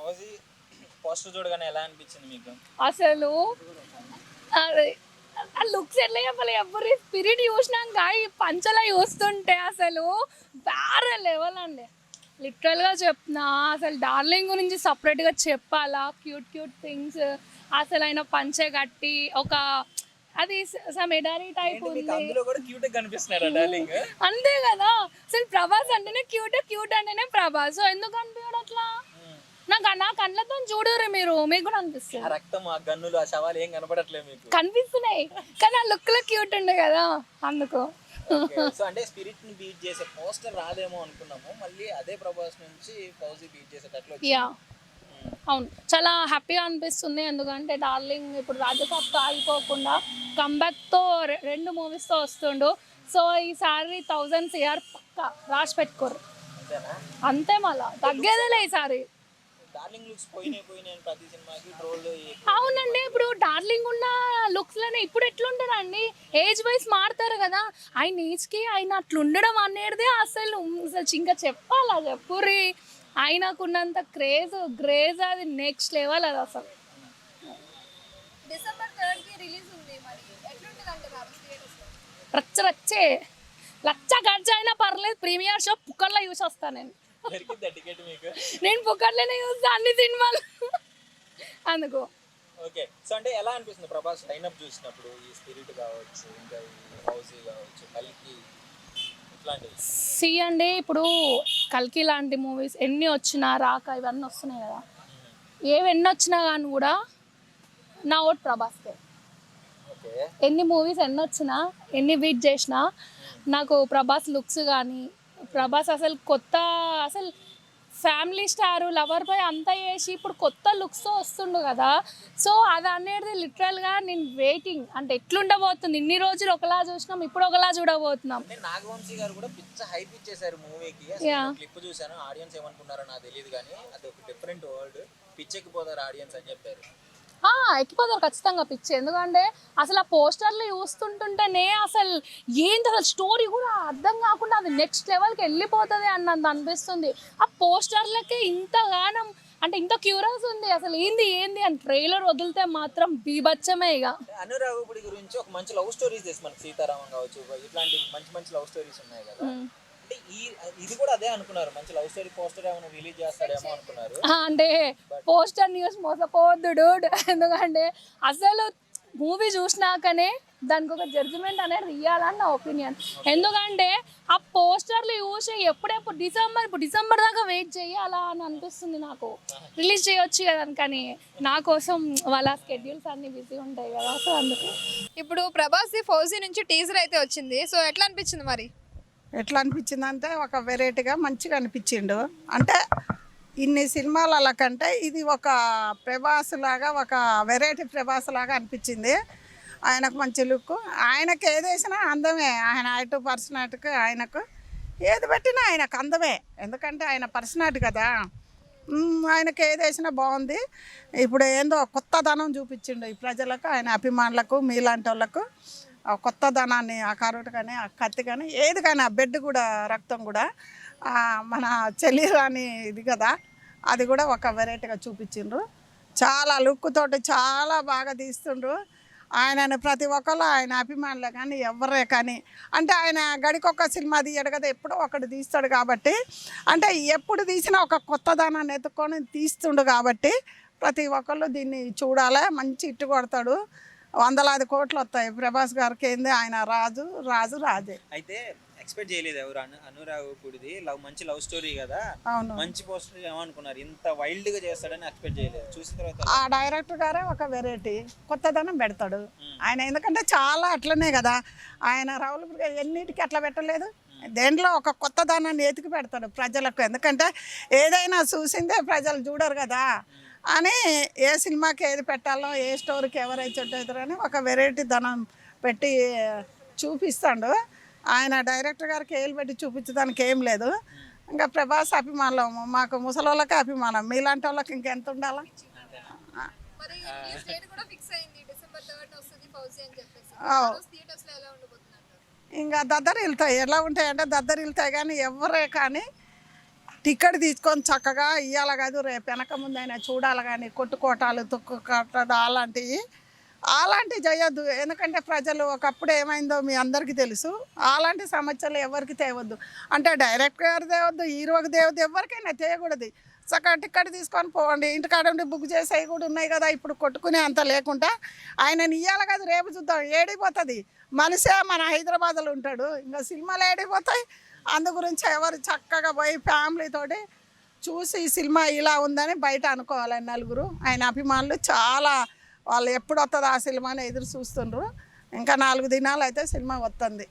Fauji poster చూడగానే ఎలా అనిపించింది మీకు? అసలు అదే ఆ లుక్స్ ఎట్లా చెప్పాలి, ఎవరి స్పిరిట్ చూసినాక ఈ పంచలా చూస్తుంటే అసలు వేరే లెవెల్ అండి. లిటరల్గా చెప్తున్నా, అసలు డార్లింగ్ గురించి సపరేట్గా చెప్పాలా? క్యూట్ క్యూట్ థింగ్స్, అసలు ఆయన పంచె కట్టి ఒక అది సమ్ ఎడారీ టైప్ ఉంది, అందులో కూడా క్యూట్ గా కనిపిస్తున్నాడు డార్లింగ్. అంతే కదా. అసలు ప్రభాస్ అంటేనే క్యూట్, క్యూట్ అంటేనే ప్రభాస్. ఎందుకు అనిపించడు అట్లా? నా కళ్ళతో చూడరు మీరు, మీకు కూడా అనిపిస్తుంది. ఆ రక్తం, ఆ గన్నులు, ఆ శవాలు ఏం కనపడట్లేదు మీకు? కనిపిస్తున్నాయి కానీ ఆ లుక్ లో క్యూట్ ఉండే కదా, అందుకు. సో అంటే స్పిరిట్ ని బీట్ చేసే పోస్టర్ రాదేమో అనుకున్నాము, మళ్ళీ అదే ప్రభాస్ నుంచి ఫౌజీ బీట్ చేసేటట్లు వచ్చింది. యా అవును, చాలా హ్యాపీగా అనిపిస్తుంది. ఎందుకంటే డార్లింగ్ ఇప్పుడు రాజసాబ్తో ఆగిపోకుండా కంబ్యాక్తో 2 మూవీస్తో వస్తుండు. సో ఈసారి 1000 CR పక్కా రాసి పెట్టుకోరు, అంతేనా? అంతే, మళ్ళా తగ్గేదేలే ఈసారి. డార్లింగ్ లుక్స్ పోయినాయి ప్రతి సినిమాకి ట్రోల్. అవునండి, ఇప్పుడు డార్లింగ్ ఉన్న లుక్స్ లోనే ఇప్పుడు ఎట్లుంటారండి, ఏజ్ వైజ్ మారుతారు కదా. ఆయన ఏజ్కి ఆయన అట్లుండడం అనేది అసలు ఇంకా చెప్పాలా చెప్పుర్రి. ఆయనకున్నంత గ్రేజ్ అది నెక్స్ట్ లెవెల్ అది అసలు. డిసెంబర్ 3కి రిలీజ్ ఉంది, మరి ఎట్లుంటుంది అంటారు థియేటర్స్ లో? రచ్చే లచ్చ ఖర్చు అయినా పర్లేదు, ప్రీమియర్ షో పుక్కర్లో చూసి వస్తాను నేను. టికెట్ మీకు? నేను పుక్కర్లోనే చూస్తా అన్ని సినిమాలు, అందుకు. ఓకే, సో అంటే ఎలా అనిపిస్తుంది ప్రభాస్ లైనప్ చూసినప్పుడు? ఈ స్పిరిట్ కావచ్చు, ఇంకా ఈ ఫౌజీ కావచ్చు, కల్కి ఇట్లాంటివి. సి అండి, ఇప్పుడు కల్కి లాంటి మూవీస్ ఎన్ని వచ్చినా రాక ఇవన్నీ వస్తున్నాయి కదా, ఏవి ఎన్ని వచ్చినా కానీ కూడా నా ఓట్ ప్రభాస్కే. ఓకే, ఎన్ని మూవీస్ ఎన్ని వచ్చినా, ఎన్ని బీట్ చేసినా నాకు ప్రభాస్ లుక్స్ కానీ, ప్రభాస్ అసలు కొత్త, అసలు ఫ్యామిలీ స్టార్ లవర్ బాయ్ అంతా చేసి ఇప్పుడు కొత్త లుక్స్తో వస్తుండు కదా. సో అది అనేది లిటరల్గా నేను వెయిటింగ్, అంటే ఎట్లుండబోతుంది. ఇన్ని రోజులు ఒకలా చూసినాం, ఇప్పుడు ఒకలా చూడబోతున్నాం. నాగవంశీ గారు కూడా పిచ్చ హైప్ ఇచ్చేసారు మూవీకి. క్లిప్ చూసాను, ఆడియన్స్ ఏమనుకున్నారో నాకు తెలియదు కానీ అది ఒక డిఫరెంట్ వరల్డ్, పిచ్చెక్కిపోతారు ఆడియన్స్ అని చెప్పారు. ఎక్కిపోతారు ఖచ్చితంగా పిచ్చి. ఎందుకంటే అసలు ఆ పోస్టర్లు చూస్తుంటుంటేనే అసలు ఏంటి, అసలు స్టోరీ కూడా అర్థం కాకుండా అది నెక్స్ట్ లెవెల్కి వెళ్ళిపోతుంది అన్నంత అనిపిస్తుంది. ఆ పోస్టర్లకే ఇంతగానం, అంటే ఇంత క్యూరియస్ ఉంది అసలు ఏంది అని. ట్రైలర్ వదిలితే మాత్రం బీభత్సమే. ఇక అనురాగుడి గురించి ఒక మంచి లవ్ స్టోరీస్ చేసి మనకి సీతారామం కావచ్చు, ఇట్లాంటి మంచి మంచి లవ్ స్టోరీస్ ఉన్నాయి కదా. అంటే ఇది కూడా అదే అనుకున్నారు, మంచి లవ్ స్టోరీ పోస్టర్ ఏమైనా రిలీజ్ చేస్తాడేమో అనుకున్నారు. అంటే పోస్టర్ న్యూస్ మోసపోవద్దు డూడ్. ఎందుకంటే అసలు మూవీ చూసినాకనే దానికి ఒక జడ్జిమెంట్ అనేది ఇవ్వాలని నా ఒపీనియన్. ఎందుకంటే ఆ పోస్టర్లు చూసి ఎప్పుడెప్పుడు డిసెంబర్ దాకా వెయిట్ చేయాలా అని అనిపిస్తుంది నాకు. రిలీజ్ చేయొచ్చు కదా కానీ నా కోసం వాళ్ళ స్కెడ్యూల్స్ అన్ని బిజీ ఉంటాయి కదా, సో అందుకు. ఇప్పుడు ప్రభాస్ ఫౌజీ నుంచి టీజర్ అయితే వచ్చింది, సో ఎట్లా అనిపించింది మరి? ఎట్లా అనిపించింది అంటే ఒక వెరైటీగా మంచిగా అనిపించిండు. అంటే ఇన్ని సినిమాల కంటే ఇది ఒక ప్రభాస్ లాగా, ఒక వెరైటీ ప్రభాస్ లాగా అనిపించింది. ఆయనకు మంచి లుక్, ఆయనకు ఏది వేసినా అందమే. ఆయన ఐటు పర్సనాలిటీకి ఆయనకు ఏది పెట్టినా ఆయనకు అందమే, ఎందుకంటే ఆయన పర్సనాలిటీ కదా. ఆయనకు ఏది వేసినా బాగుంది. ఇప్పుడు ఏందో కొత్తదనం చూపించిండు ఈ ప్రజలకు, ఆయన అభిమానులకు, మీలాంటి వాళ్ళకు కొత్త ధనాన్ని, ఆ కరోటు కానీ, ఆ కత్తి కానీ, ఏది కానీ, ఆ బెడ్ కూడా, రక్తం కూడా, మన చెల్లిరాని ఇది కదా, అది కూడా ఒక వెరైటీగా చూపించిండ్రు. చాలా లుక్ తోటి చాలా బాగా తీస్తుండ్రు. ఆయనని ప్రతి ఒక్కరు ఆయన అభిమానులే కానీ ఎవరే కానీ, అంటే ఆయన గడికొక్క సినిమా తీయడు కదా, ఎప్పుడో ఒకటి తీస్తాడు కాబట్టి, అంటే ఎప్పుడు తీసినా ఒక కొత్త ధనాన్ని ఎత్తుకొని తీస్తుండు కాబట్టి ప్రతి ఒక్కళ్ళు దీన్ని చూడాలి. మంచి ఇట్టు కొడతాడు, వందలాది కోట్లు వస్తాయి ప్రభాస్ గారికి. ఏంది ఆయన రాజే. అయితే ఎక్స్పెక్ట్ చేయలేదు ఎవరు అనురాగుడిది మంచి లవ్ స్టోరీ కదా, అవును, మంచి పోస్టర్ ఏమనుకున్నారు, ఇంత వైల్డ్ గా చేస్తాడని ఎక్స్పెక్ట్ చేయలేదు. చూసిన తర్వాత ఆ డైరెక్టర్ గారే ఒక వెరైటీ కొత్తదనం పెడతాడు ఆయన. ఎందుకంటే చాలా అట్లనే కదా ఆయన, రావుల ఎన్నిటికీ అట్లా పెట్టలేదు. దేంట్లో ఒక కొత్తదనాన్ని ఎతికి పెడతాడు ప్రజలకు. ఎందుకంటే ఏదైనా చూసిందే ప్రజలు చూడరు కదా అని, ఏ సినిమాకి ఏది పెట్టాలో, ఏ స్టోరీకి ఎవరైతే చెట్టవుతారని ఒక వెరైటీ ధనం పెట్టి చూపిస్తాడు ఆయన. డైరెక్టర్ గారికి ఏళ్ళు పెట్టి చూపించడానికి ఏం లేదు. ఇంకా ప్రభాస్ అభిమానం, మాకు ముసలోళ్ళకే అభిమానం, మీలాంటి వాళ్ళకి ఇంకెంత ఉండాలా. ఇంకా దద్దరి వెళ్తాయి. ఎలా ఉంటాయంటే దద్దరి వెళ్తాయి కానీ ఎవరే కానీ టికెట్ తీసుకొని చక్కగా ఇవ్వాలి కాదు రేపు వెనక ముందు అయినా చూడాలి కానీ కొట్టుకోటాలు తొక్కుకోటాలు అలాంటివి చేయొద్దు. ఎందుకంటే ప్రజలు ఒకప్పుడు ఏమైందో మీ అందరికీ తెలుసు. అలాంటి సమస్యలు ఎవరికి తేవద్దు. అంటే డైరెక్టర్ తేవద్దు, హీరోకి తేవద్దు, ఎవరికైనా తేయకూడదు. చక్కగా టికెట్ తీసుకొని పోండి. ఇంటికాడ ఉండి బుక్ చేసేవి కూడా ఉన్నాయి కదా ఇప్పుడు, కొట్టుకునే అంత లేకుండా ఆయన ఇయ్యాలి కదా రేపు చూద్దాం. ఏడిపోతుంది మనిషే మన హైదరాబాద్లో ఉంటాడు, ఇంకా సినిమాలు ఏడిపోతాయి. అందు గురించి ఎవరు చక్కగా పోయి ఫ్యామిలీతోటి చూసి ఈ సినిమా ఇలా ఉందని బయట అనుకోవాలి. నలుగురు ఆయన అభిమానులు చాలా, వాళ్ళు ఎప్పుడు వస్తుందో ఆ సినిమాని ఎదురు చూస్తుండ్రు. ఇంకా 4 దినాలు అయితే సినిమా వస్తుంది.